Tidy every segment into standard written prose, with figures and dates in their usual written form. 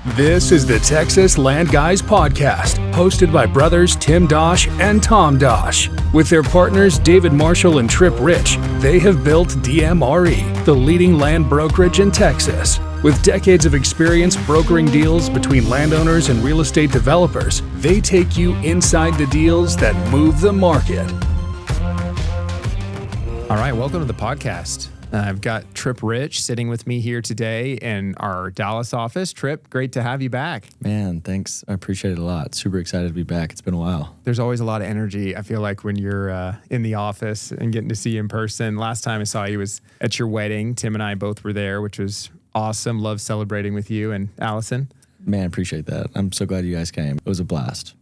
This is the Texas Land Guys podcast, hosted by brothers Tim Dosch and Tom Dosch. With their partners David Marshall and Tripp Rich, they have built DMRE, the leading land brokerage in Texas. With decades of experience brokering deals between landowners and real estate developers, they take you inside the deals that move the market. All right, welcome to the podcast. I've got Tripp Rich sitting with me here today in our Dallas office. Tripp, great to have you back. Man, thanks. I appreciate it a lot. Super excited to be back. It's been a while. There's always a lot of energy, I feel like, when you're in the office and getting to see you in person. Last time I saw you was at your wedding. Tim and I both were there, which was awesome. Love celebrating with you and Allison. Man, appreciate that. I'm so glad you guys came. It was a blast.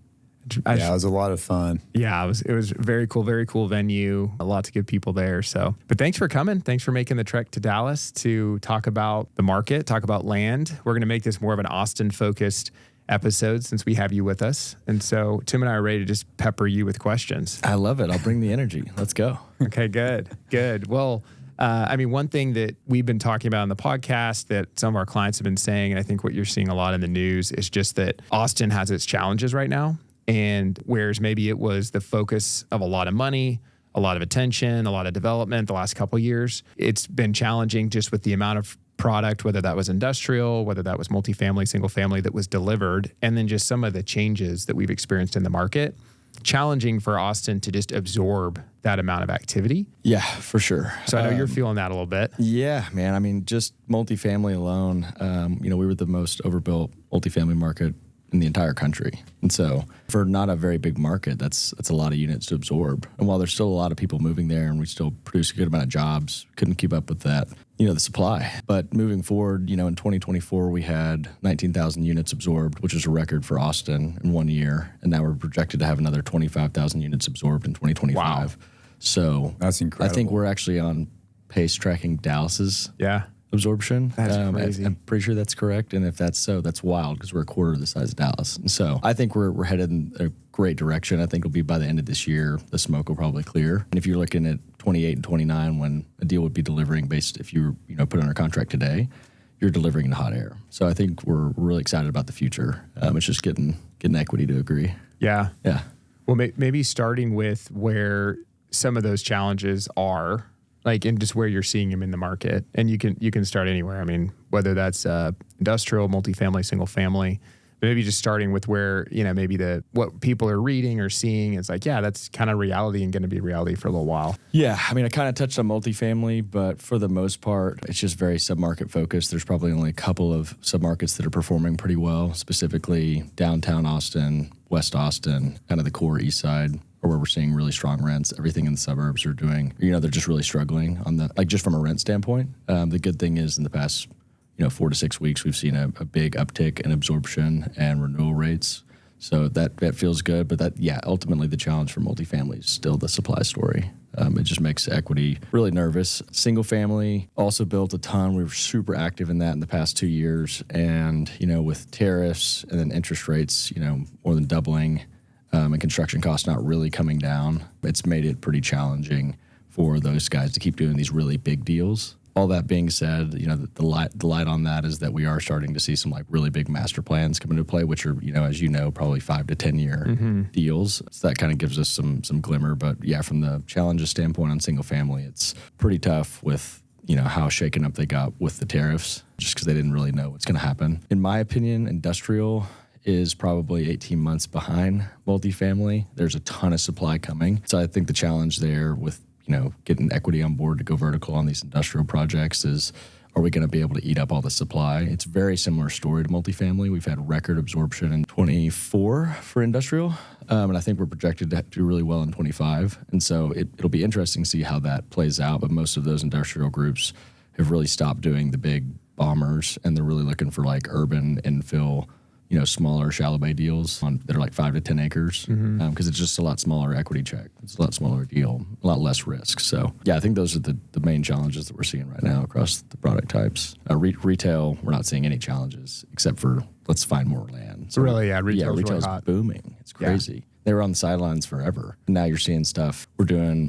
Yeah, it was a lot of fun. Yeah, it was very cool venue. A lot to give people there. So, but thanks for coming. Thanks for making the trek to Dallas to talk about the market, talk about land. We're going to make this more of an Austin-focused episode since we have you with us. And so Tim and I are ready to just pepper you with questions. I love it. I'll bring the energy. Let's go. Okay, good. Well, one thing that we've been talking about on the podcast that some of our clients have been saying, and I think what you're seeing a lot in the news, is just that Austin has its challenges right now. And whereas maybe it was the focus of a lot of money, a lot of attention, a lot of development the last couple of years, it's been challenging just with the amount of product, whether that was industrial, whether that was multifamily, single family that was delivered, and then just some of the changes that we've experienced in the market. Challenging for Austin to just absorb that amount of activity. Yeah, for sure. So I know you're feeling that a little bit. Yeah, man. I mean, just multifamily alone, we were the most overbuilt multifamily market in the entire country. And so for not a very big market, that's a lot of units to absorb. And while there's still a lot of people moving there and we still produce a good amount of jobs, couldn't keep up with that, the supply. But moving forward, in 2024, we had 19,000 units absorbed, which is a record for Austin in 1 year. And now we're projected to have another 25,000 units absorbed in 2025. Wow. So that's incredible. I think we're actually on pace tracking Dallas's absorption. That's crazy. I'm pretty sure that's correct. And if that's so, that's wild because we're a quarter of the size of Dallas. And so I think we're headed in a great direction. I think it'll be by the end of this year, the smoke will probably clear. And if you're looking at 28 and 29, when a deal would be delivering based, if you put under contract today, you're delivering in hot air. So I think we're really excited about the future. It's just getting equity to agree. Yeah. Yeah. Well, maybe starting with where some of those challenges are, and just where you're seeing them in the market. And you can start anywhere. I mean, whether that's industrial, multifamily, single family, but maybe just starting with where, maybe what people are reading or seeing. It's that's kind of reality and going to be reality for a little while. Yeah. I mean, I kind of touched on multifamily, but for the most part, it's just very submarket focused. There's probably only a couple of submarkets that are performing pretty well, specifically downtown Austin, West Austin, kind of the core east side, or where we're seeing really strong rents. Everything in the suburbs are doing, they're just really struggling on the, just from a rent standpoint. The good thing is in the past, 4 to 6 weeks, we've seen a big uptick in absorption and renewal rates. So that feels good. But ultimately the challenge for multifamily is still the supply story. It just makes equity really nervous. Single family also built a ton. We were super active in that in the past 2 years. And, with tariffs and then interest rates, more than doubling, and construction costs not really coming down, it's made it pretty challenging for those guys to keep doing these really big deals. All that being said, the light on that is that we are starting to see some really big master plans come into play, which are, as probably 5 to 10 year deals. So that kind of gives us some glimmer. But from the challenges standpoint on single family, it's pretty tough with how shaken up they got with the tariffs, just because they didn't really know what's going to happen. In my opinion, industrial is probably 18 months behind multifamily. There's a ton of supply coming. So I think the challenge there with, getting equity on board to go vertical on these industrial projects is, are we going to be able to eat up all the supply? It's a very similar story to multifamily. We've had record absorption in 24 for industrial, and I think we're projected to do really well in 25. And so it'll be interesting to see how that plays out. But most of those industrial groups have really stopped doing the big bombers, and they're really looking for urban infill, smaller shallow bay deals that are 5 to 10 acres because it's just a lot smaller equity check. It's a lot smaller deal, a lot less risk. So, I think those are the main challenges that we're seeing right now across the product types. Retail, we're not seeing any challenges except for let's find more land. So retail's really hot. Booming. It's crazy. Yeah. They were on the sidelines forever. And now you're seeing stuff. We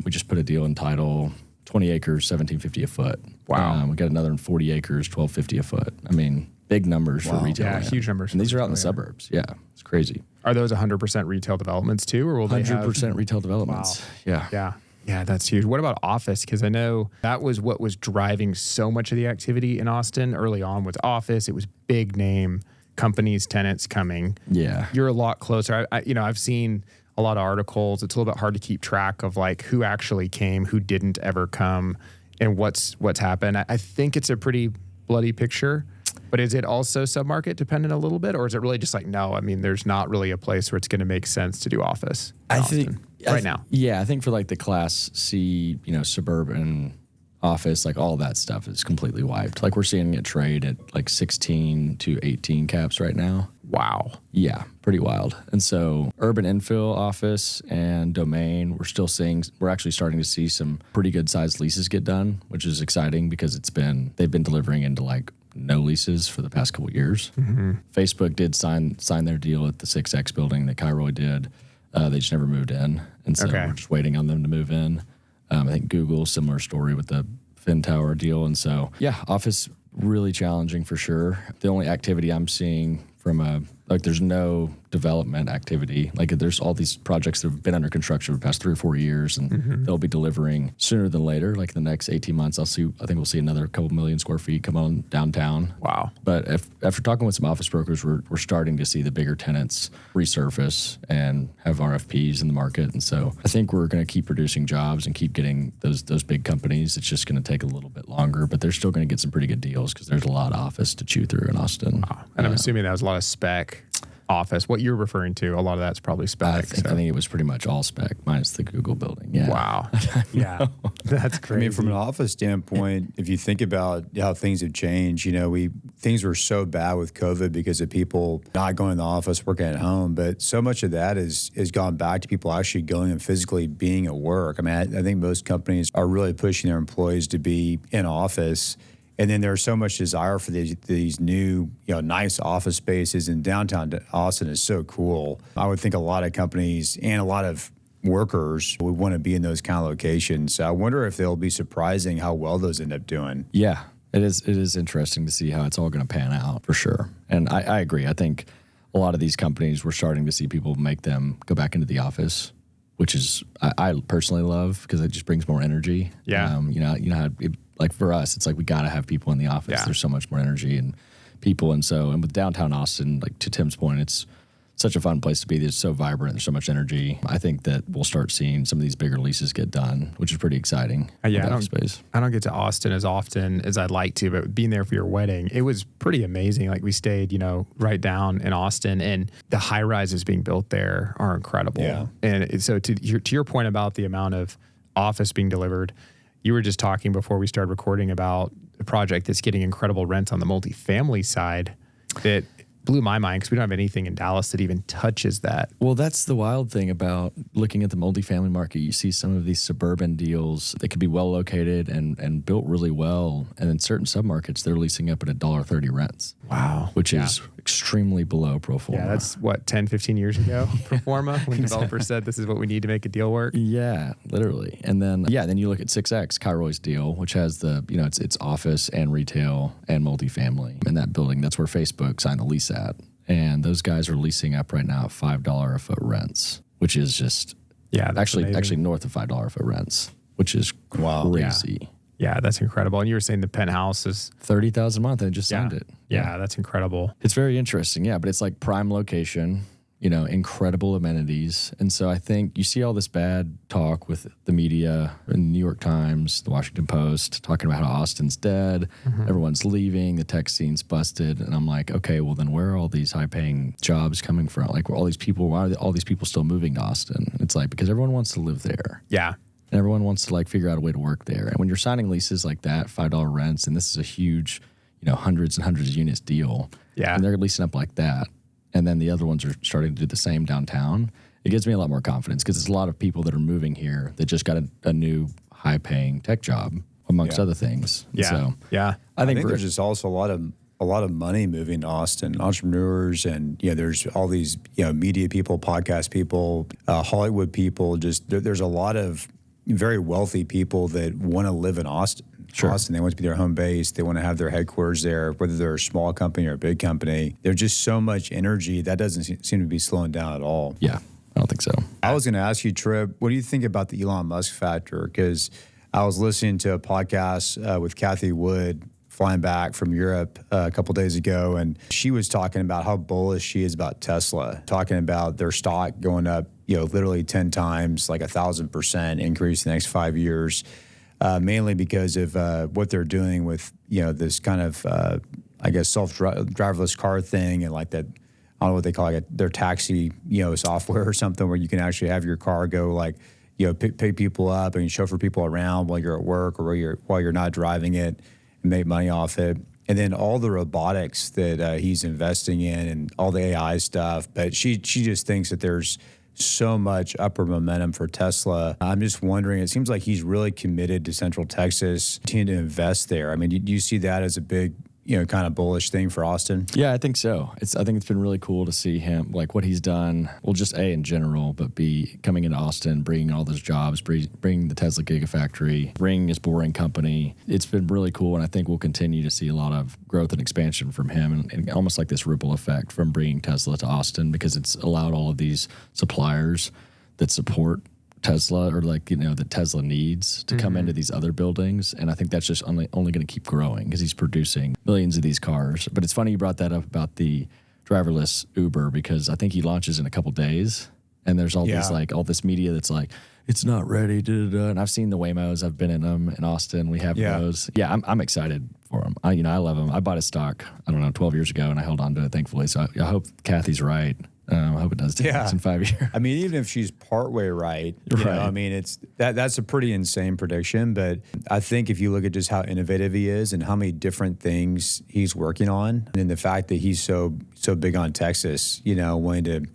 just put a deal in title, 20 acres, $1,750 a foot. Wow. We got another 40 acres, $1,250 a foot. I mean, big numbers for retail. Yeah, land. huge numbers. And these are out in the suburbs. Yeah, it's crazy. Are those 100% retail developments too, or will they have 100% retail developments? Wow. Yeah, that's huge. What about office? Because I know that was what was driving so much of the activity in Austin early on with office. It was big name companies, tenants coming. Yeah. You're a lot closer. I've seen a lot of articles. It's a little bit hard to keep track of like who actually came, who didn't ever come, and what's happened. I think it's a pretty bloody picture. But is it also submarket dependent a little bit, or is it really just like, no, I mean, there's not really a place where it's going to make sense to do office in Austin right now? Yeah, I think for like the Class C, suburban office, like all that stuff is completely wiped. Like we're seeing it trade at like 16 to 18 caps right now. Wow. Yeah, pretty wild. And so urban infill office and domain, we're actually starting to see some pretty good sized leases get done, which is exciting because they've been delivering into like no leases for the past couple of years. Mm-hmm. Facebook did sign their deal at the 6X building that Kairoy did. They just never moved in. And so we're just waiting on them to move in. I think Google, similar story with the FinTower deal. And so, yeah, office really challenging for sure. The only activity I'm seeing from there's no development activity. Like there's all these projects that have been under construction for the past 3 or 4 years, and they'll be delivering sooner than later. Like in the next 18 months, I think we'll see another couple million square feet come on downtown. Wow. But after talking with some office brokers, we're starting to see the bigger tenants resurface and have RFPs in the market. And so I think we're going to keep producing jobs and keep getting those big companies. It's just going to take a little bit longer, but they're still going to get some pretty good deals because there's a lot of office to chew through in Austin. Wow. And I'm assuming that was a lot of spec office. What you're referring to, a lot of that's probably spec. I think it was pretty much all spec minus the Google building. Yeah. Wow. Yeah. That's crazy. I mean, from an office standpoint, if you think about how things have changed, things were so bad with COVID because of people not going to the office, working at home. But so much of that has gone back to people actually going and physically being at work. I mean, I think most companies are really pushing their employees to be in office. And then there's so much desire for these new, nice office spaces, and downtown Austin is so cool. I would think a lot of companies and a lot of workers would want to be in those kind of locations. So I wonder if they'll be surprising how well those end up doing. Yeah, it is interesting to see how it's all going to pan out for sure. And I agree. I think a lot of these companies, we're starting to see people make them go back into the office, which is I personally love because it just brings more energy. Yeah. Like for us, it's like we got to have people in the office. Yeah. There's so much more energy and people. And with downtown Austin, like to Tim's point, it's such a fun place to be. There's so vibrant. There's so much energy. I think that we'll start seeing some of these bigger leases get done, which is pretty exciting. I don't get to Austin as often as I'd like to, but being there for your wedding, it was pretty amazing. Like we stayed, right down in Austin, and the high rises being built there are incredible. Yeah. And so to your point about the amount of office being delivered, you were just talking before we started recording about a project that's getting incredible rents on the multifamily side that blew my mind because we don't have anything in Dallas that even touches that. Well, that's the wild thing about looking at the multifamily market. You see some of these suburban deals that could be well located and built really well. And in certain submarkets, they're leasing up at $1.30 rents. Wow. Which is extremely below pro forma. Yeah, that's 10, 15 years ago, pro forma, when developers said this is what we need to make a deal work. Yeah, literally. And then you look at 6X, Kairoy's deal, which has it's office and retail and multifamily. In that building, that's where Facebook signed the lease at. And those guys are leasing up right now at $5 a foot rents, which is just actually north of $5 a foot rents, which is crazy. Yeah, that's incredible. And you were saying the penthouse is $30,000 a month, and they just signed it. Yeah, that's incredible. It's very interesting. Yeah, but it's like prime location, incredible amenities. And so I think you see all this bad talk with the media, in the New York Times, the Washington Post, talking about how Austin's dead, everyone's leaving, the tech scene's busted. And I'm like, okay, well then where are all these high-paying jobs coming from? Like, why are all these people still moving to Austin? It's like, because everyone wants to live there. Yeah. And everyone wants to figure out a way to work there. And when you're signing leases like that, $5 rents, and this is a huge, hundreds and hundreds of units deal. Yeah. And they're leasing up like that. And then the other ones are starting to do the same downtown. It gives me a lot more confidence because there's a lot of people that are moving here that just got a new high-paying tech job, amongst other things. And so I think there's just also a lot of money moving to Austin, entrepreneurs, and there's all these media people, podcast people, Hollywood people. Just there's a lot of very wealthy people that want to live in Austin. Austin. They want to be their home base. They want to have their headquarters there, whether they're a small company or a big company. There's just so much energy that doesn't seem to be slowing down at all. Yeah, I don't think so. I was going to ask you, Tripp, what do you think about the Elon Musk factor? Because I was listening to a podcast with Kathy Wood flying back from Europe a couple days ago, and she was talking about how bullish she is about Tesla, talking about their stock going up, literally 10 times, like 1,000% increase in the next 5 years, mainly because of what they're doing with, this kind of, self-driverless car thing and like that, I don't know what they call it, their taxi, software or something where you can actually have your car go like, pick people up and chauffeur people around while you're at work or while you're not driving it and make money off it. And then all the robotics that he's investing in and all the AI stuff. But she just thinks that there's so much upward momentum for Tesla. I'm just wondering, it seems like he's really committed to Central Texas, continuing to invest there. I mean, do you see that as a big, kind of bullish thing for Austin? Yeah, I think so. I think it's been really cool to see him, like what he's done, well, just A, in general, but B, coming into Austin, bringing all those jobs, bringing the Tesla Gigafactory, bringing his boring company. It's been really cool, and I think we'll continue to see a lot of growth and expansion from him, and almost like this ripple effect from bringing Tesla to Austin, because it's allowed all of these suppliers that support Tesla or that Tesla needs to come into these other buildings. And I think that's just only going to keep growing because he's producing millions of these cars. But it's funny you brought that up about the driverless Uber, because I think he launches in a couple days and there's all this media that's like, it's not ready. And I've seen the Waymos. I've been in them in Austin. We have those. Yeah, I'm excited for them. I love them. I bought a stock, 12 years ago, and I held on to it, thankfully. So I hope Kathy's right. I hope it does take us in 5 years. I mean, even if she's partway right, I mean, that's a pretty insane prediction. But I think if you look at just how innovative he is and how many different things he's working on, and the fact that he's so big on Texas, wanting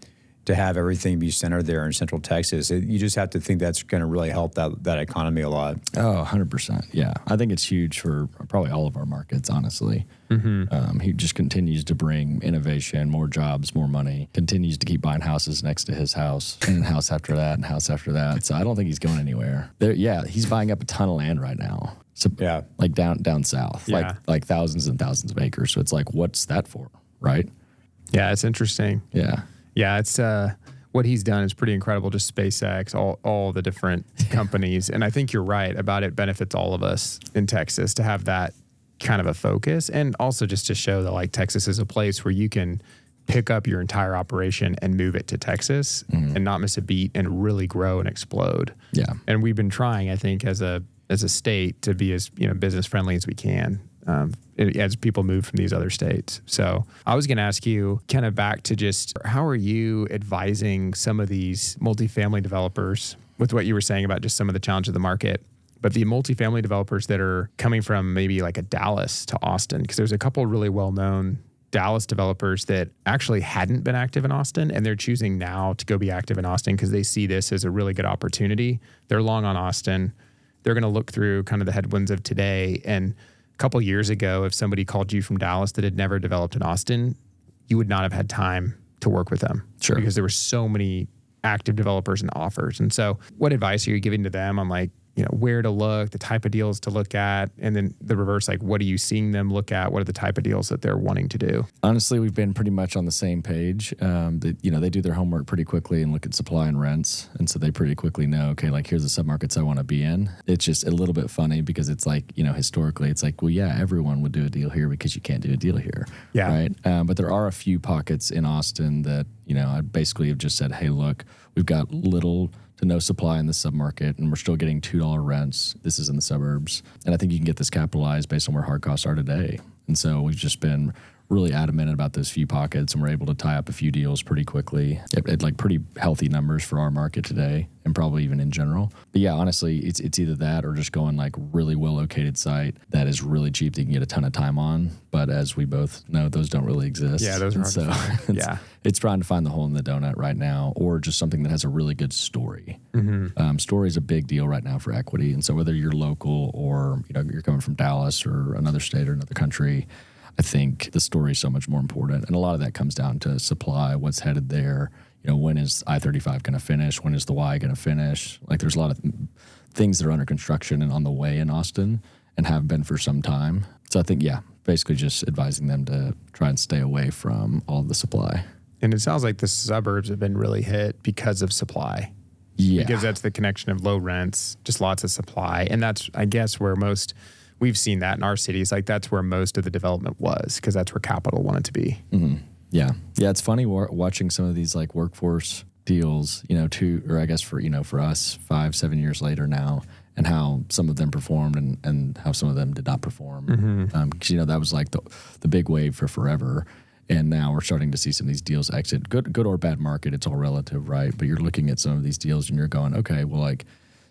to have everything be centered there in Central Texas, you just have to think that's going to really help that economy a lot. Oh, 100%. Yeah. I think it's huge for probably all of our markets, honestly. He just continues to bring innovation, more jobs, more money, continues to keep buying houses next to his house, and house after that, and house after that. So I don't think he's going anywhere. He's buying up a ton of land right now. So, like down south, like thousands and thousands of acres. So it's like, what's that for, right? Yeah, it's interesting. Yeah, it's what he's done is pretty incredible. Just SpaceX, all the different companies, and I think you're right about it benefits all of us in Texas to have that kind of a focus, and also just to show that like Texas is a place where you can pick up your entire operation and move it to Texas and not miss a beat and really grow and explode. Yeah, and we've been trying, I think, as a state to be as business friendly as we can. As people move from these other states. So I was going to ask you kind of back to just how are you advising some of these multifamily developers with what you were saying about just some of the challenge of the market, but the multifamily developers that are coming from maybe like a Dallas to Austin, because there's a couple really well-known Dallas developers that actually hadn't been active in Austin, and they're choosing now to go be active in Austin because they see this as a really good opportunity. They're long on Austin. They're going to look through kind of the headwinds of today, and a couple of years ago, if somebody called you from Dallas that had never developed in Austin, you would not have had time to work with them. Sure. Because there were so many active developers and offers. And so what advice are you giving to them on like, where to look, the type of deals to look at, and then the reverse, like what are you seeing them look at? What are the type of deals that they're wanting to do? Honestly, we've been pretty much on the same page. They do their homework pretty quickly and look at supply and rents. And so they pretty quickly know, okay, like here's the submarkets I want to be in. It's just a little bit funny because it's like, historically it's like, well, yeah, everyone would do a deal here because you can't do a deal here. Yeah. Right. But there are a few pockets in Austin that, I basically have just said, hey, look, we've got little to no supply in the submarket, and we're still getting $2 rents. This is in the suburbs. And I think you can get this capitalized based on where hard costs are today. And so we've just been really adamant about those few pockets, and we're able to tie up a few deals pretty quickly at like pretty healthy numbers for our market today, and probably even in general. But yeah, honestly, it's either that or just going like really well located site that is really cheap that you can get a ton of time on. But as we both know, those don't really exist. Yeah, those are hard to find. It's trying to find the hole in the donut right now, or just something that has a really good story. Story is a big deal right now for equity. And so whether you're local or you're coming from Dallas or another state or another country, I think the story is so much more important. And a lot of that comes down to supply, what's headed there. When is I-35 going to finish? When is the Y going to finish? Like there's a lot of things that are under construction and on the way in Austin. and have been for some time. So I think, basically just advising them to try and stay away from all the supply. And it sounds like the suburbs have been really hit because of supply. Yeah. Because that's the connection of low rents, just lots of supply. And that's, I guess, where we've seen that in our cities. Like that's where most of the development was, because that's where capital wanted to be. Mm-hmm. Yeah. Yeah. It's funny watching some of these like workforce deals, for us 5-7 years later now, and how some of them performed and how some of them did not perform. Because, that was like the big wave for forever. And now we're starting to see some of these deals exit. Good or bad market, it's all relative, right? But you're looking at some of these deals and you're going, okay, well, like,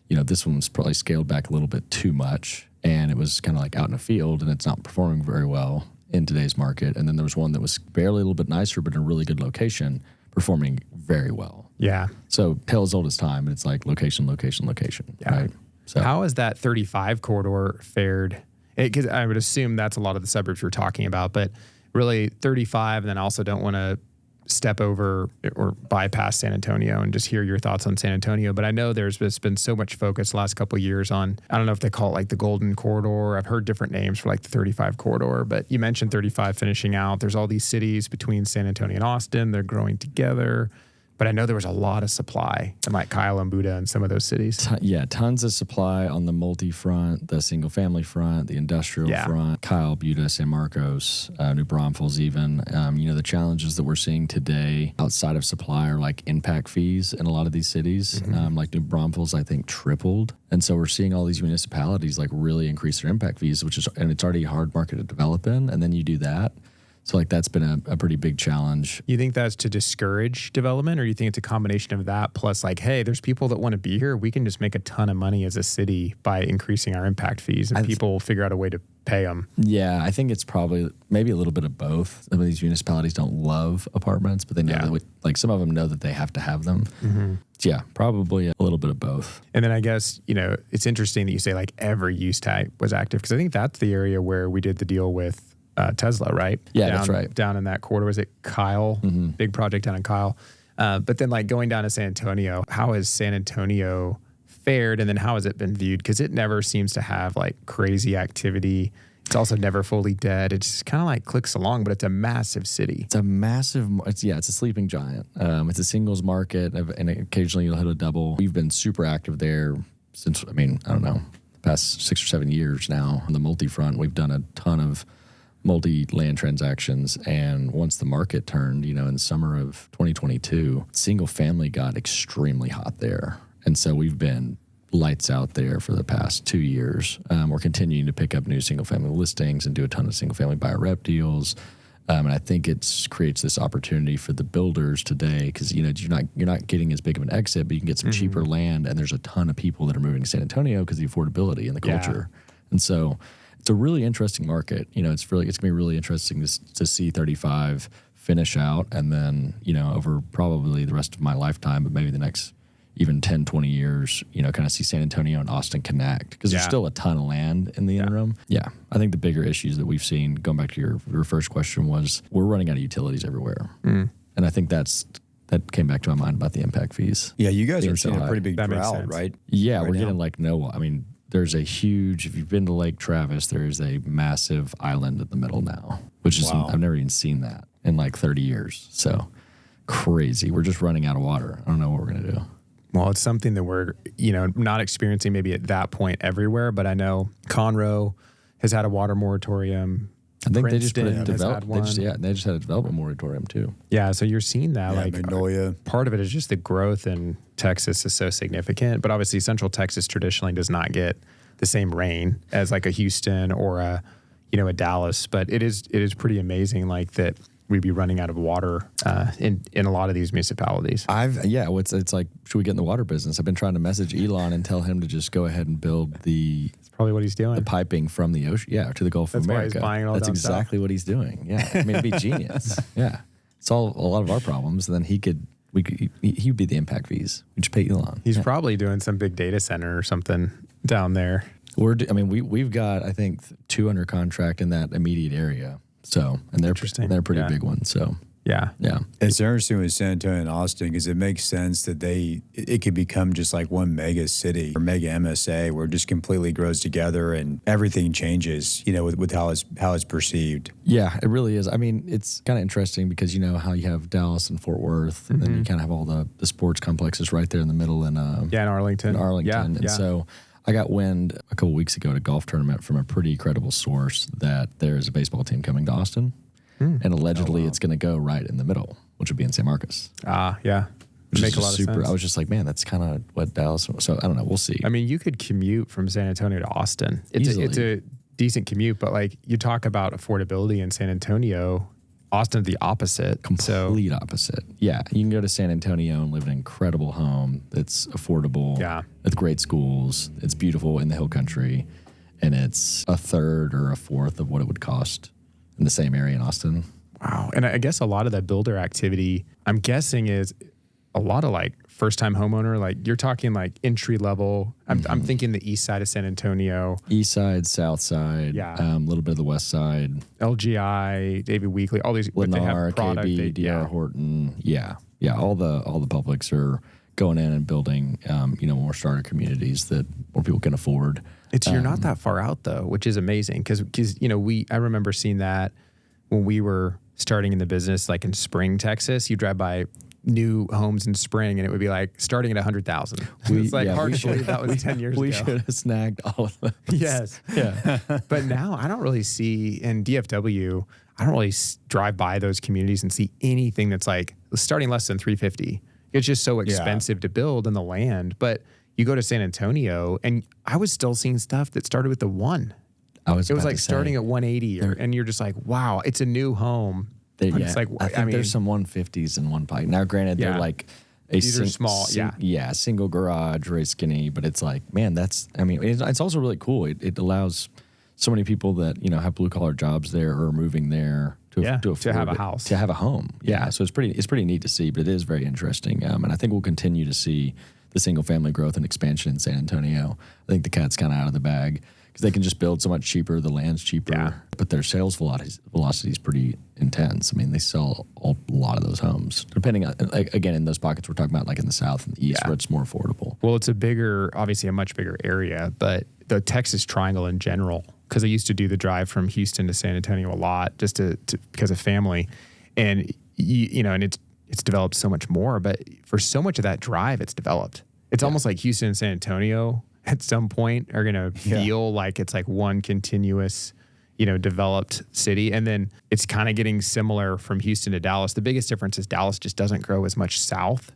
this one's probably scaled back a little bit too much. And it was kind of like out in a field and it's not performing very well in today's market. And then there was one that was barely a little bit nicer, but in a really good location, performing very well. Yeah. So tale as old as time. It's like location, Yeah. right? So how has that 35 corridor fared? Because I would assume that's a lot of the suburbs we're talking about, but really 35, and then also don't want to step over or bypass San Antonio and just hear your thoughts on San Antonio. But I know there's been so much focus the last couple of years on, I don't know if they call it like the Golden Corridor. I've heard different names for like the 35 corridor, but you mentioned 35 finishing out. There's all these cities between San Antonio and Austin. They're growing together. But I know there was a lot of supply in like Kyle and Buda and some of those cities. Tons of supply on the multi front, the single family front, the industrial front, Kyle, Buda, San Marcos, New Braunfels even. The challenges that we're seeing today outside of supply are like impact fees in a lot of these cities. Like New Braunfels, I think, tripled. And so we're seeing all these municipalities like really increase their impact fees, and it's already a hard market to develop in. And then you do that. So like that's been a pretty big challenge. You think that's to discourage development, or you think it's a combination of that plus like, hey, there's people that want to be here. We can just make a ton of money as a city by increasing our impact fees, and people will figure out a way to pay them. Yeah, I think it's probably maybe a little bit of both. Some of these municipalities don't love apartments, but they know that some of them know that they have to have them. Yeah, probably a little bit of both. And then I guess, it's interesting that you say like every use type was active, because I think that's the area where we did the deal with Tesla, right? Yeah, that's right. Down in that corridor. Was it Kyle? Big project down in Kyle. But then like going down to San Antonio, how has San Antonio fared? And then how has it been viewed? Because it never seems to have like crazy activity. It's also never fully dead. It's kind of like clicks along, but it's a massive city. It's a sleeping giant. It's a singles market, and occasionally you'll hit a double. We've been super active there since, I don't know, the past 6 or 7 years now. On the multi-front, we've done a ton of multi-land transactions, and once the market turned, in the summer of 2022, single family got extremely hot there, and so we've been lights out there for the past 2 years. We're continuing to pick up new single family listings and do a ton of single family buyer rep deals, and I think it creates this opportunity for the builders today, because you're not getting as big of an exit, but you can get some cheaper land, and there's a ton of people that are moving to San Antonio because of the affordability and the culture, and so. It's a really interesting market. It's going to be really interesting to see 35 finish out, and then, over probably the rest of my lifetime, but maybe the next even 10, 20 years, kind of see San Antonio and Austin connect, because there's still a ton of land in the interim. Yeah. I think the bigger issues that we've seen, going back to your first question, was we're running out of utilities everywhere. And I think that came back to my mind about the impact fees. Yeah, you guys are seeing so a pretty big that makes drought, sense. right? Yeah, Right we're now. getting like there's a huge, if you've been to Lake Travis, there is a massive island in the middle now, which is, I've never even seen that in like 30 years. So crazy. We're just running out of water. I don't know what we're going to do. Well, it's something that we're, not experiencing maybe at that point everywhere, but I know Conroe has had a water moratorium. I think they just Princeton has had one. they just had a development moratorium too. Yeah, so you're seeing that. Magnolia. Part of it is just the growth in Texas is so significant, but obviously Central Texas traditionally does not get the same rain as like a Houston or a Dallas. But it is pretty amazing like that we'd be running out of water in a lot of these municipalities. It's like, should we get in the water business? I've been trying to message Elon and tell him to just go ahead and build the Probably what he's doing. The piping from the ocean, to the Gulf of America. That's why he's buying it all That's down exactly south. what he's doing. Yeah, it'd be genius. Yeah, solve a lot of our problems, and then he'd be the impact fees. We just pay Elon. He's probably doing some big data center or something down there. We've got, I think, 2 under contract in that immediate area. So, and they're pretty big ones. So Yeah. Yeah. It's interesting with San Antonio and Austin because it makes sense that it could become just like one mega city or mega MSA where it just completely grows together and everything changes, with how it's perceived. Yeah, it really is. I mean, it's kind of interesting because you know how you have Dallas and Fort Worth, and then you kind of have all the sports complexes right there in the middle in in Arlington. Yeah. And so I got wind a couple weeks ago at a golf tournament from a pretty credible source that there is a baseball team coming to Austin. And allegedly it's going to go right in the middle, which would be in San Marcos. Yeah. Which Make is a lot of sense. I was just like, man, that's kind of what Dallas. So I don't know. We'll see. I mean, you could commute from San Antonio to Austin. It's a decent commute, but like you talk about affordability in San Antonio, Austin's the opposite. Complete opposite. Yeah. You can go to San Antonio and live in an incredible home that's affordable. Yeah. With great schools. It's beautiful in the hill country. And it's a third or a fourth of what it would cost in the same area in Austin. Wow. And I guess a lot of that builder activity, I'm guessing, is a lot of like first-time homeowner, like you're talking like entry level. I'm thinking the east side of San Antonio. East side, south side, a little bit of the west side. LGI, David Weekley, all these. Lennar, they have product, KB, DR Horton. Yeah. All the publics are going in and building, more starter communities that more people can afford. You're not that far out though, which is amazing because I remember seeing that when we were starting in the business, like in Spring, Texas. You drive by new homes in Spring, and it would be like starting at 100,000. It's like hard to believe that was 10 years ago. We should have snagged all of those. Yes. Yeah. But now I don't really see in DFW. I don't really drive by those communities and see anything that's like starting less than 350. It's just so expensive to build in the land. But you go to San Antonio, and I was still seeing stuff that started with the one. It was like starting at 180, and you're just like, wow, it's a new home. It's like, I think there's some 150s in one pike. Now, granted, they're like these are small, single garage, very skinny, but it's like, man, it's also really cool. It allows so many people that have blue collar jobs there or are moving there to have a house, to have a home. Yeah, so it's pretty neat to see, but it is very interesting, and I think we'll continue to see the single family growth and expansion in San Antonio. I think the cat's kind of out of the bag because they can just build so much cheaper. The land's cheaper, but their sales velocity is pretty intense. I mean, they sell a lot of those homes, depending on, like, again, in those pockets we're talking about, like in the South and the East, where it's more affordable. Well, it's obviously a much bigger area, but the Texas Triangle in general, because I used to do the drive from Houston to San Antonio a lot just to because of family, and and it's developed so much more, but for so much of that drive, it's developed. It's almost like Houston and San Antonio at some point are going to feel like it's like one continuous, developed city. And then it's kind of getting similar from Houston to Dallas. The biggest difference is Dallas just doesn't grow as much south.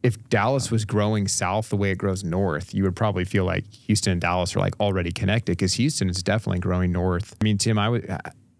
If Dallas was growing south the way it grows north, you would probably feel like Houston and Dallas are like already connected because Houston is definitely growing north. I mean, Tim,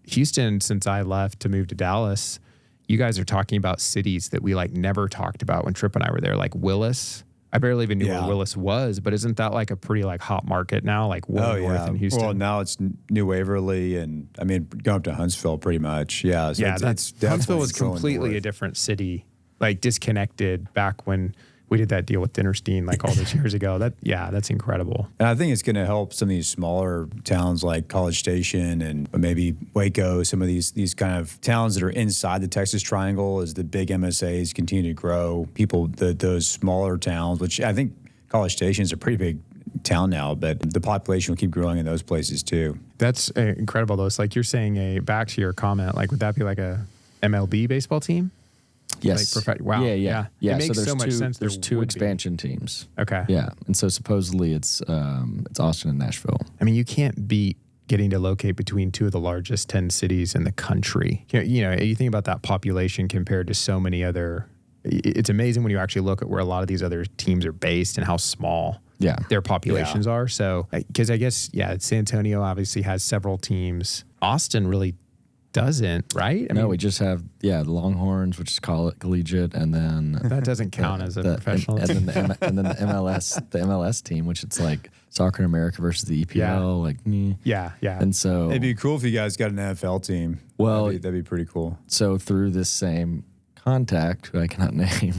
Houston, since I left to move to Dallas, you guys are talking about cities that we like never talked about when Tripp and I were there, like Willis. I barely even knew where Willis was, but isn't that like a pretty like hot market now, like north in Houston? Well, now it's New Waverly and going up to Huntsville pretty much. Yeah. So it's Huntsville was completely a different city, like disconnected back when we did that deal with Dinnerstein like all those years ago. That's incredible. And I think it's going to help some of these smaller towns like College Station and maybe Waco, some of these kind of towns that are inside the Texas Triangle as the big MSAs continue to grow. Those smaller towns, which I think College Station is a pretty big town now, but the population will keep growing in those places too. That's incredible though. It's like you're saying back to your comment, like would that be like a MLB baseball team? Yes. Wow. Yeah. It makes so much sense. There's two expansion teams. Okay. Yeah. And so supposedly it's Austin and Nashville. I mean, you can't beat getting to locate between two of the largest 10 cities in the country. You think about that population compared to so many other. It's amazing when you actually look at where a lot of these other teams are based and how small their populations are. So, because I guess, San Antonio obviously has several teams. Austin really doesn't, right? I mean, we just have the Longhorns, which is collegiate, and then that doesn't count as a professional. And then the MLS team, which it's like Soccer in America versus the EPL, Yeah. And so it'd be cool if you guys got an NFL team. Well, that'd be pretty cool. So through this same contact, who I cannot name,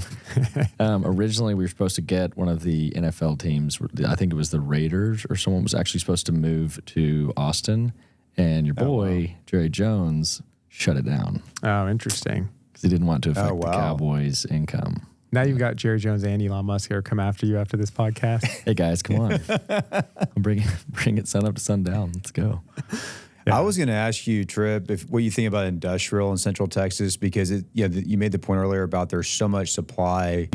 originally we were supposed to get one of the NFL teams. I think it was the Raiders or someone was actually supposed to move to Austin. And your boy, Jerry Jones, shut it down. Oh, interesting. because he didn't want to affect Oh, the wow. Cowboys' income. Now you've got Jerry Jones and Elon Musk here come after you after this podcast. Hey guys, come on. bring it sun up to sundown. Let's go. I was going to ask you, Tripp, what you think about industrial in Central Texas, because you made the point earlier about there's so much supply.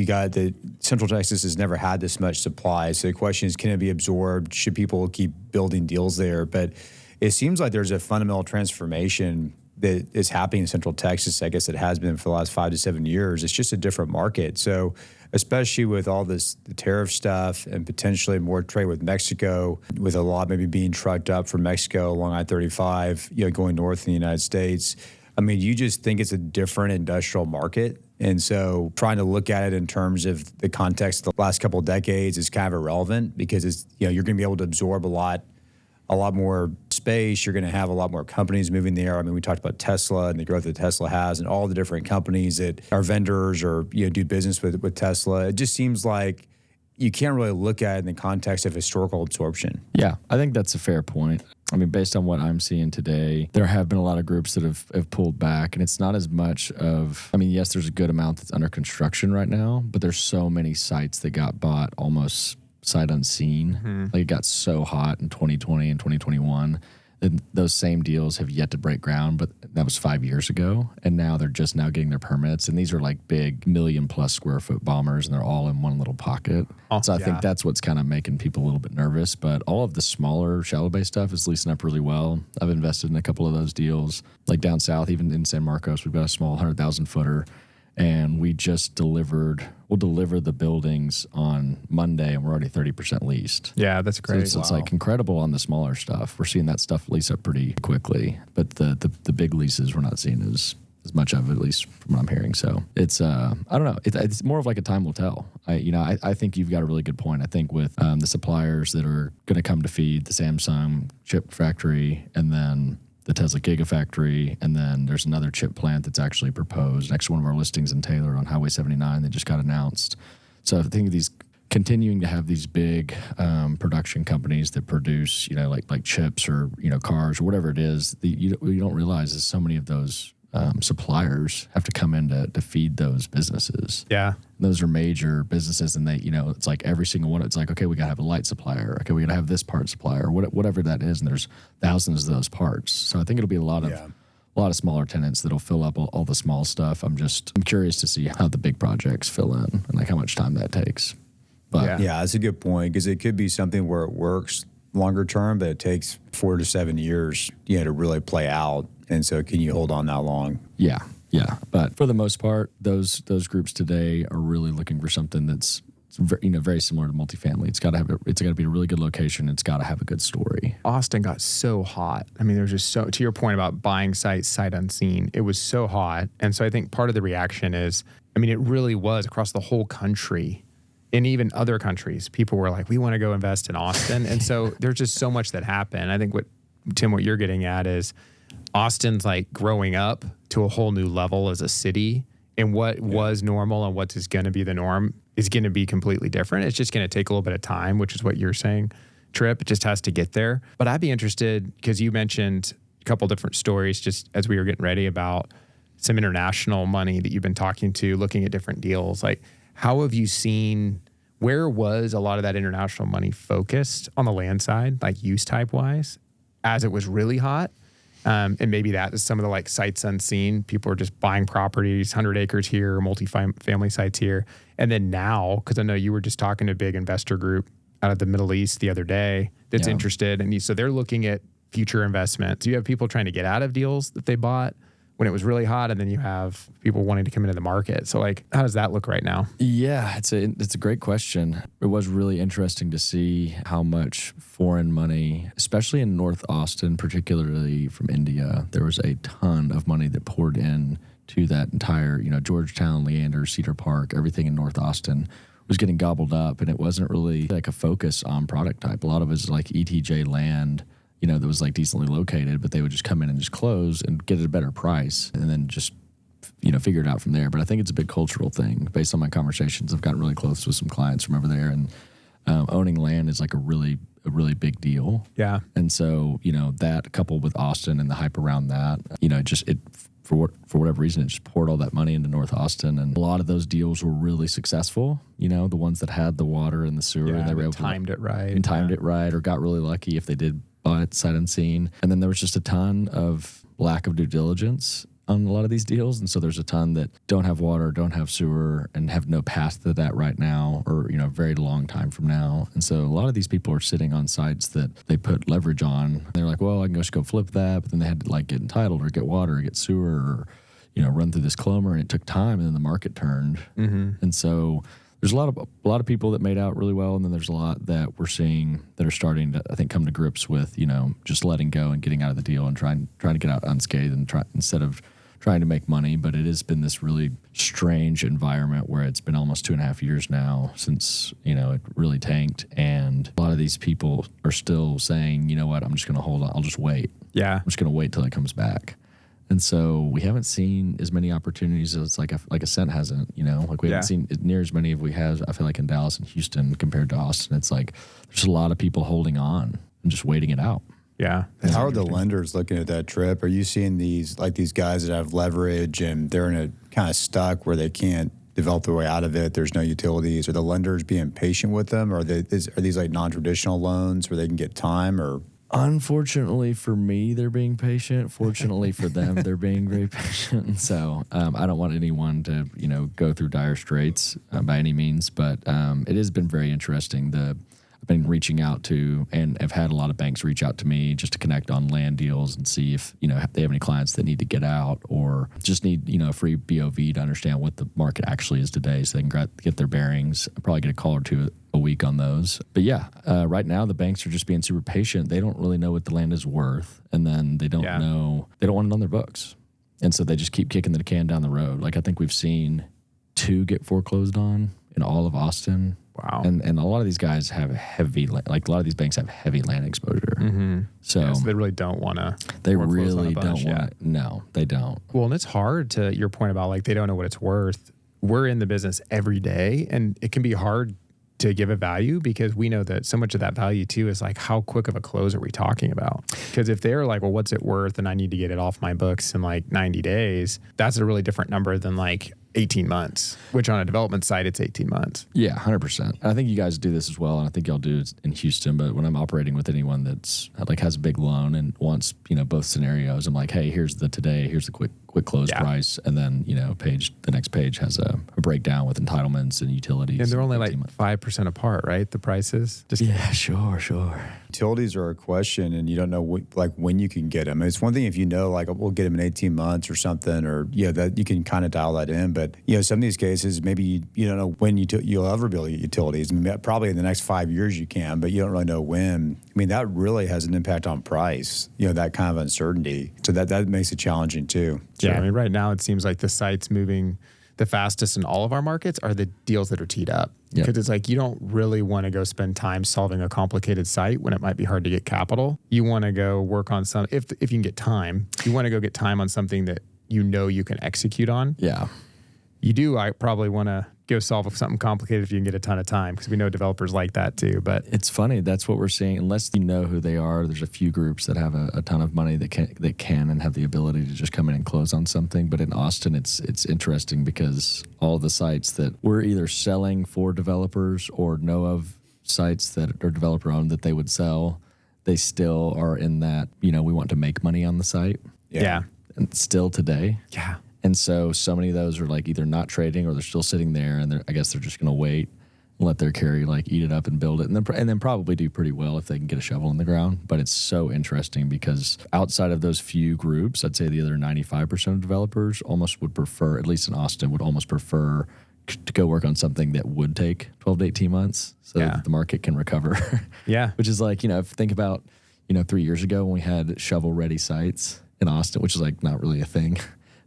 Central Texas has never had this much supply. So the question is, can it be absorbed? Should people keep building deals there? But it seems like there's a fundamental transformation that is happening in Central Texas. I guess it has been for the last 5 to 7 years. It's just a different market. So especially with all the tariff stuff and potentially more trade with Mexico, with a lot maybe being trucked up from Mexico along I-35, going north in the United States. I mean, you just think it's a different industrial market. And so trying to look at it in terms of the context of the last couple of decades is kind of irrelevant, because it's, you're going to be able to absorb a lot more space. You're going to have a lot more companies moving there. I mean, we talked about Tesla and the growth that Tesla has and all the different companies that are vendors or do business with Tesla. It just seems like you can't really look at it in the context of historical absorption. Yeah, I think that's a fair point. I mean, based on what I'm seeing today, there have been a lot of groups that have pulled back, and it's not as much of, I mean, yes, there's a good amount that's under construction right now, but there's so many sites that got bought almost sight unseen. Mm-hmm. Like, it got so hot in 2020 and 2021. And those same deals have yet to break ground, but that was 5 years ago. And now they're just now getting their permits. And these are like big 1 million+ square foot bombers, and they're all in one little pocket. So I think that's what's kind of making people a little bit nervous. But all of the smaller shallow bay stuff is leasing up really well. I've invested in a couple of those deals. Like down south, even in San Marcos, we've got a small 100,000 footer. And we'll deliver the buildings on Monday, and we're already 30% leased. Yeah, that's great. So it's like incredible on the smaller stuff. We're seeing that stuff lease up pretty quickly, but the big leases we're not seeing as much of, at least from what I'm hearing. So it's I don't know. It's more of like a time will tell. I think you've got a really good point. I think with the suppliers that are going to come to feed the Samsung chip factory, and then the Tesla Gigafactory, and then there's another chip plant that's actually proposed next to one of our listings in Taylor on Highway 79 that just got announced. So I think these continuing to have these big production companies that produce, like chips or cars or whatever it is, you don't realize is so many of those suppliers have to come in to feed those businesses. Yeah. Those are major businesses, and they, it's like every single one. It's like, okay, we got to have a light supplier. Okay, we got to have this part supplier, whatever that is. And there's thousands of those parts. So I think it'll be a lot of smaller tenants that'll fill up all the small stuff. I'm curious to see how the big projects fill in and like how much time that takes. But yeah, that's a good point, because it could be something where it works longer term, but it takes 4 to 7 years, to really play out. And so can you hold on that long? Yeah. But for the most part, those groups today are really looking for something that's very similar to multifamily. It's got to be a really good location. It's got to have a good story. Austin got so hot. I mean, there was just to your point about buying sight unseen, it was so hot. And so I think part of the reaction is, it really was across the whole country. And even other countries, people were like, we want to go invest in Austin. And so there's just so much that happened. I think what you're getting at is Austin's like growing up to a whole new level as a city, and what was normal and what is going to be the norm is going to be completely different. It's just going to take a little bit of time, which is what you're saying, Tripp. It just has to get there. But I'd be interested, because you mentioned a couple different stories just as we were getting ready about some international money that you've been talking to, looking at different deals. Like, how have you seen, where was a lot of that international money focused on the land side, like use type wise, as it was really hot? And maybe that is some of the like sights unseen. People are just buying properties, 100 acres here, multi-family sites here. And then now, because I know you were just talking to a big investor group out of the Middle East the other day that's interested. And so they're looking at future investments. You have people trying to get out of deals that they bought when it was really hot, and then you have people wanting to come into the market. So like, how does that look right now? Yeah, it's a great question. It was really interesting to see how much foreign money, especially in North Austin, particularly from India, there was a ton of money that poured in to that entire, Georgetown, Leander, Cedar Park, everything in North Austin was getting gobbled up, and it wasn't really like a focus on product type. A lot of it is like ETJ land, that was like decently located, but they would just come in and just close and get at a better price, and then just, figure it out from there. But I think it's a big cultural thing. Based on my conversations, I've gotten really close with some clients from over there, and owning land is like a really big deal. Yeah. And so, that coupled with Austin and the hype around that, it for whatever reason, it just poured all that money into North Austin. And a lot of those deals were really successful. You know, the ones that had the water and the sewer, and they were able timed it right. And timed it right, or got really lucky if they did buy it sight unseen. And then there was just a ton of lack of due diligence on a lot of these deals. And so there's a ton that don't have water, don't have sewer, and have no path to that right now, or, you know, a very long time from now. And so a lot of these people are sitting on sites that they put leverage on. They're like, well, I can just go flip that. But then they had to like get entitled or get water or get sewer or, you know, run through this clomer, and it took time, and then the market turned. And so there's a lot of people that made out really well, and then there's a lot that we're seeing that are starting to, I think, come to grips with, you know, just letting go and getting out of the deal and trying to get out unscathed and instead of trying to make money. But it has been this really strange environment where it's been almost 2.5 years now since, you know, it really tanked, and a lot of these people are still saying, you know what, I'm just going to hold on, I'll just wait. Yeah, I'm just going to wait till it comes back. And so we haven't seen as many opportunities as like a cent hasn't, you know, like we haven't seen near as many as we have, I feel like, in Dallas and Houston compared to Austin. It's like there's a lot of people holding on and just waiting it out. Yeah. How are the lenders looking at that, Tripp? Are you seeing these guys that have leverage and they're in a kind of stuck where they can't develop their way out of it? There's no utilities. Are the lenders being patient with them? Or are these like non-traditional loans where they can get time? Or unfortunately for me, they're being patient. Fortunately for them, they're being very patient. And so I don't want anyone to, you know, go through dire straits by any means. But it has been very interesting. I've been reaching out to, and I've had a lot of banks reach out to me just to connect on land deals and see if, you know, they have any clients that need to get out or just need, you know, a free BOV to understand what the market actually is today so they can get their bearings. I'll probably get a call or two a week on those. But yeah, right now the banks are just being super patient. They don't really know what the land is worth, and then they don't know, they don't want it on their books. And so they just keep kicking the can down the road. Like I think we've seen 2 get foreclosed on in all of Austin. Wow. And a lot of these guys have heavy, like a lot of these banks have heavy land exposure. So, so they really don't want to. They really don't want to. No, they don't. Well, and it's hard to your point about like they don't know what it's worth. We're in the business every day, and it can be hard to give a value because we know that so much of that value too is like how quick of a close are we talking about? Because if they're like, well, what's it worth and I need to get it off my books in like 90 days, that's a really different number than like 18 months, which on a development site, it's 18 months. Yeah, 100%. I think you guys do this as well, and I think y'all do it in Houston, but when I'm operating with anyone that's like has a big loan and wants, you know, both scenarios, I'm like, hey, here's the quick close price, and then, you know, the next page has a breakdown with entitlements and utilities. And they're only like 5% apart, right? The prices? Sure. Utilities are a question, and you don't know when you can get them. It's one thing if you know, like, we'll get them in 18 months or something, or, you know, that you can kind of dial that in. But, you know, some of these cases, maybe you don't know when you'll ever build utilities. I mean, probably in the next 5 years you can, but you don't really know when. I mean, that really has an impact on price, you know, that kind of uncertainty. So that makes it challenging too. Yeah, I mean, right now it seems like the sites moving the fastest in all of our markets are the deals that are teed up. Because it's like you don't really want to go spend time solving a complicated site when it might be hard to get capital. You want to go work on if you can get time, you want to go get time on something that you know you can execute on. Yeah. You do, I probably want to go solve something complicated if you can get a ton of time, because we know developers like that too. But it's funny, that's what we're seeing. Unless you know who they are, there's a few groups that have a ton of money that can and have the ability to just come in and close on something. But in Austin, it's interesting because all the sites that we're either selling for developers or know of sites that are developer owned that they would sell, they still are in that, you know, we want to make money on the site. Yeah. And still today. Yeah. And so many of those are like either not trading or they're still sitting there, and I guess they're just going to wait and let their carry like eat it up and build it, and then probably do pretty well if they can get a shovel in the ground. But it's so interesting because outside of those few groups, I'd say the other 95% of developers almost would prefer, at least in Austin, would almost prefer to go work on something that would take 12 to 18 months so that the market can recover. Yeah. Which is like, you know, think about, you know, 3 years ago when we had shovel-ready sites in Austin, which is like not really a thing.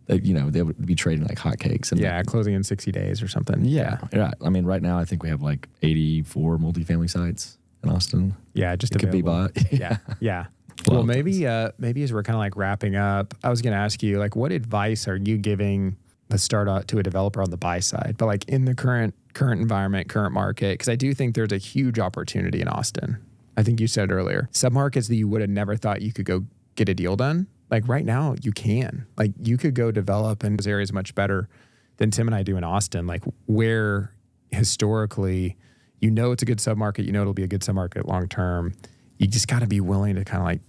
You know, they would be trading like hotcakes. And closing in 60 days or something. Yeah. I mean, right now I think we have like 84 multifamily sites in Austin. Yeah, just it could be bought. Yeah. Well, maybe as we're kind of like wrapping up, I was going to ask you, like, what advice are you giving the startup to a developer on the buy side, but like in the current environment, current market? Because I do think there's a huge opportunity in Austin. I think you said earlier, submarkets that you would have never thought you could go get a deal done Like right now you can. Like you could go develop in those areas much better than Tim and I do in Austin. Like where historically, it's a good submarket, it'll be a good submarket long term. You just got to be willing to kind of like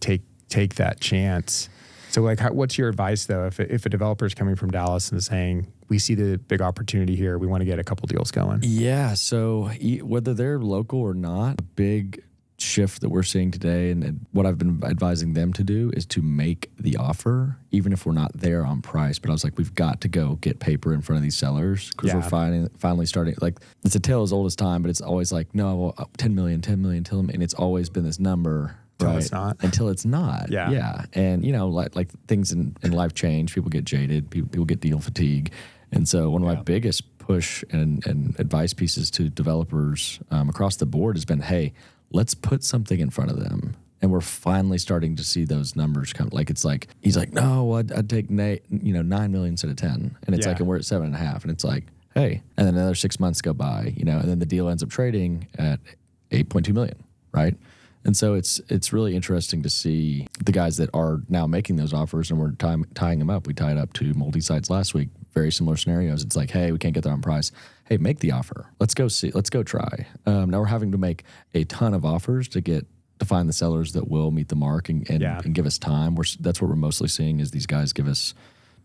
take that chance. So like, what's your advice though? If a developer is coming from Dallas and saying, we see the big opportunity here, we want to get a couple deals going. Yeah. So whether they're local or not, a big shift that we're seeing today, and what I've been advising them to do is to make the offer, even if we're not there on price. But I was like, we've got to go get paper in front of these sellers because we're finally starting. Like it's a tale as old as time, but it's always like, no, 10 million, and it's always been this number. Until it's not. Until it's not. Yeah. And like things in life change. People get jaded. People get deal fatigue. And so one of my biggest push and advice pieces to developers across the board has been, hey, let's put something in front of them. And we're finally starting to see those numbers come. Like it's like he's like, no, I'd take 9 million instead of 10. And it's like, and we're at 7.5. And it's like, hey, and then another 6 months go by, and then the deal ends up trading at 8.2 million, right? And so it's really interesting to see the guys that are now making those offers, and we're tying them up. We tied up 2 multi-sites last week, very similar scenarios. It's like, hey, we can't get there on price. Hey, make the offer. Let's go see. Let's go try. Now we're having to make a ton of offers to find the sellers that will meet the mark and give us time. That's what we're mostly seeing is these guys give us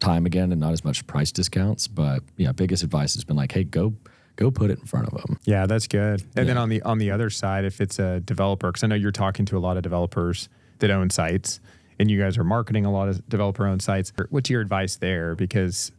time again and not as much price discounts. But biggest advice has been like, hey, go put it in front of them. Yeah, that's good. And then on the other side, if it's a developer, because I know you're talking to a lot of developers that own sites, and you guys are marketing a lot of developer-owned sites. What's your advice there? Because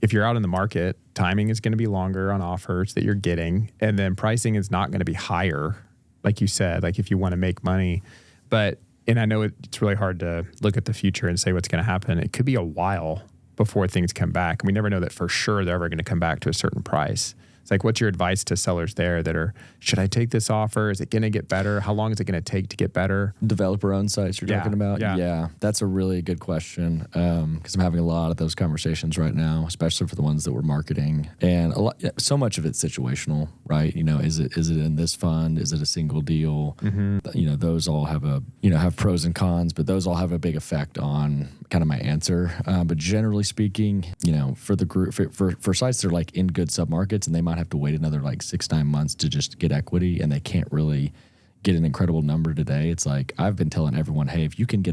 if you're out in the market, timing is going to be longer on offers that you're getting, and then pricing is not going to be higher, like you said, like if you want to make money. And I know it's really hard to look at the future and say what's going to happen. It could be a while before things come back. And we never know that for sure they're ever going to come back to a certain price. It's like, what's your advice to sellers there that are, should I take this offer? Is it going to get better? How long is it going to take to get better? Developer-owned sites you're talking about? Yeah, that's a really good question because I'm having a lot of those conversations right now, especially for the ones that we're marketing. And so much of it's situational, right? Is it in this fund? Is it a single deal? Mm-hmm. Those all have have pros and cons, but those all have a big effect on kind of my answer. But generally speaking, for the group, for sites that are like in good submarkets and they might have to wait another like 6-9 months to just get equity, and they can't really get an incredible number today. It's like I've been telling everyone, hey, if you can go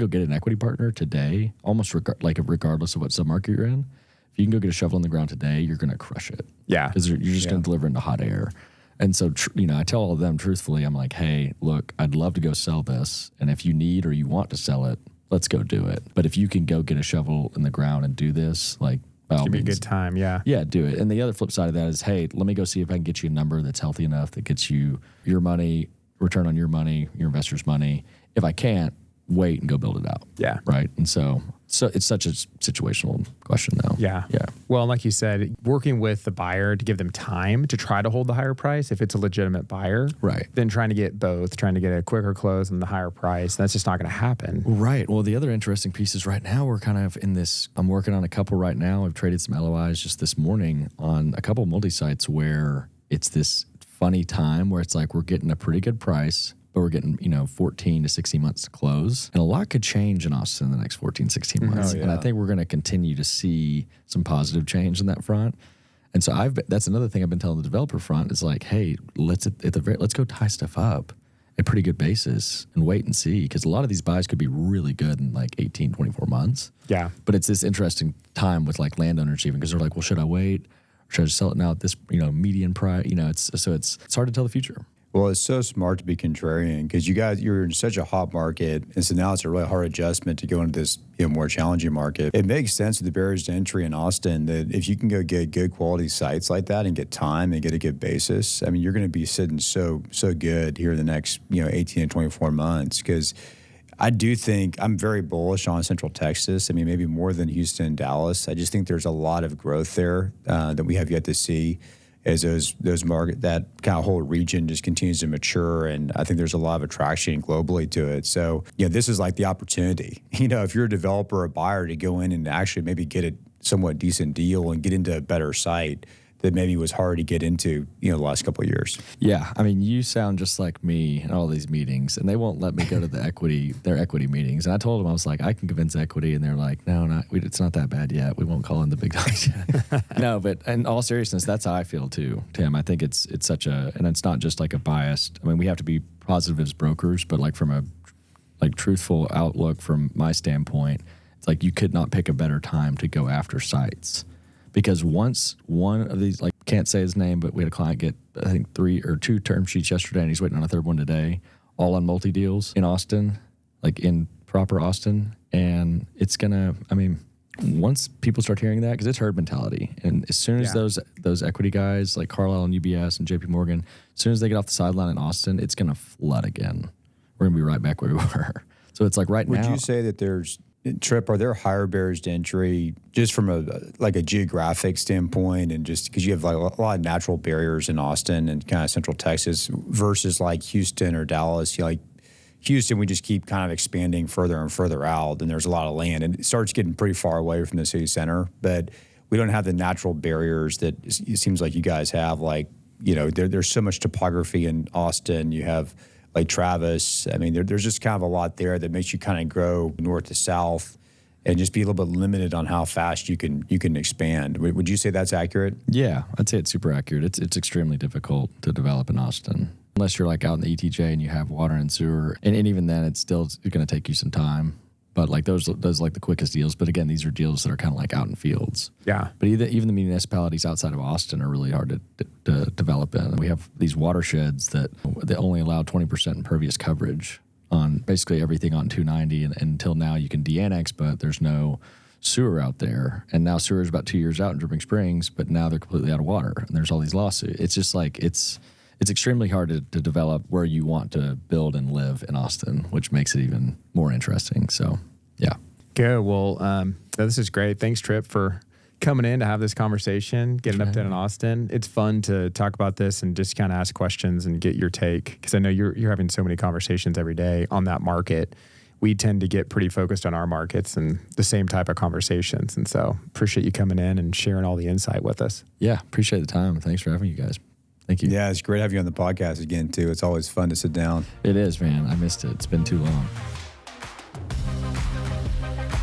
get an equity partner today, almost regardless of what submarket you're in, if you can go get a shovel in the ground today, you're going to crush it. Yeah, because you're just going to deliver into hot air. And so, I tell all of them truthfully, I'm like, hey, look, I'd love to go sell this, and if you need or you want to sell it, let's go do it. But if you can go get a shovel in the ground and do this, like, It'd be a good time, yeah. Yeah, do it. And the other flip side of that is, hey, let me go see if I can get you a number that's healthy enough that gets you your money, return on your money, your investors' money. If I can't, wait and go build it out. Yeah. Right? And so it's such a situational question, though. Yeah. Yeah. Well, like you said, working with the buyer to give them time to try to hold the higher price if it's a legitimate buyer. Right. Then trying to get a quicker close and the higher price. That's just not going to happen. Right. Well, the other interesting piece is right now we're kind of in this, I'm working on a couple right now. I've traded some LOIs just this morning on a couple multi-sites where it's this funny time where it's like we're getting a pretty good price, but we're getting, 14 to 16 months to close. And a lot could change in Austin in the next 14, 16 months. And I think we're going to continue to see some positive change in that front. And so that's another thing I've been telling the developer front is like, hey, let's go tie stuff up at pretty good basis and wait and see. Because a lot of these buys could be really good in like 18, 24 months. Yeah. But it's this interesting time with like landowners even because they're like, well, should I wait? Or should I just sell it now at this, median price? It's hard to tell the future. Well, it's so smart to be contrarian because you're in such a hot market, and so now it's a really hard adjustment to go into this more challenging market. It makes sense with the barriers to entry in Austin that if you can go get good quality sites like that and get time and get a good basis, I mean, you're going to be sitting so good here in the next 18 to 24 months because I do think I'm very bullish on Central Texas. I mean, maybe more than Houston and Dallas. I just think there's a lot of growth there that we have yet to see. As those market, that kind of whole region just continues to mature, and I think there's a lot of attraction globally to it. So, this is like the opportunity. If you're a developer or a buyer to go in and actually maybe get a somewhat decent deal and get into a better site, that maybe was hard to get into, the last couple of years. Yeah, I mean, you sound just like me in all these meetings, and they won't let me go to their equity meetings. And I told them, I was like, I can convince equity, and they're like, no, it's not that bad yet. We won't call in the big dogs yet. No, but in all seriousness, that's how I feel too, Tim. I think it's such and it's not just like a biased. I mean, we have to be positive as brokers, but like from a truthful outlook from my standpoint, it's like you could not pick a better time to go after sites. Because once one of these, can't say his name, but we had a client get, I think, 3 or 2 term sheets yesterday, and he's waiting on a third one today, all on multi-deals in Austin, in proper Austin. And it's once people start hearing that, because it's herd mentality. And as soon as those equity guys like Carlisle and UBS and JP Morgan, as soon as they get off the sideline in Austin, it's going to flood again. We're going to be right back where we were. So it's like right now. Would you say that Tripp, are there higher barriers to entry just from a geographic standpoint, and just because you have a lot of natural barriers in Austin and kind of Central Texas versus Houston or Dallas? Houston, we just keep kind of expanding further and further out, and there's a lot of land, and it starts getting pretty far away from the city center. But we don't have the natural barriers that it seems like you guys have. There's so much topography in Austin. You have Travis. I mean, there's just kind of a lot there that makes you kind of grow north to south and just be a little bit limited on how fast you can expand. Would you say that's accurate? Yeah, I'd say it's super accurate. It's extremely difficult to develop in Austin unless you're out in the ETJ and you have water and sewer. And even then, it's going to take you some time. But those the quickest deals. But again, these are deals that are kind of out in fields. Yeah. But even the municipalities outside of Austin are really hard to develop in. We have these watersheds that they only allow 20% impervious coverage on basically everything on 290. And until now, you can de-annex, but there's no sewer out there. And now sewer is about 2 years out in Dripping Springs, but now they're completely out of water. And there's all these lawsuits. It's just it's extremely hard to develop where you want to build and live in Austin, which makes it even more interesting. So, yeah. Good. Well, this is great. Thanks, Tripp, for coming in to have this conversation, get an update on Austin. It's fun to talk about this and just kind of ask questions and get your take, because I know you're having so many conversations every day on that market. We tend to get pretty focused on our markets and the same type of conversations. And so appreciate you coming in and sharing all the insight with us. Yeah, appreciate the time. Thanks for having you guys. Thank you. Yeah, it's great to have you on the podcast again, too. It's always fun to sit down. It is, man. I missed it. It's been too long.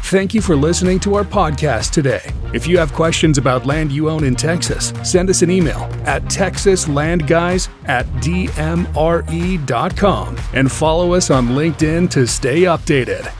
Thank you for listening to our podcast today. If you have questions about land you own in Texas, send us an email at texaslandguys@dmre.com and follow us on LinkedIn to stay updated.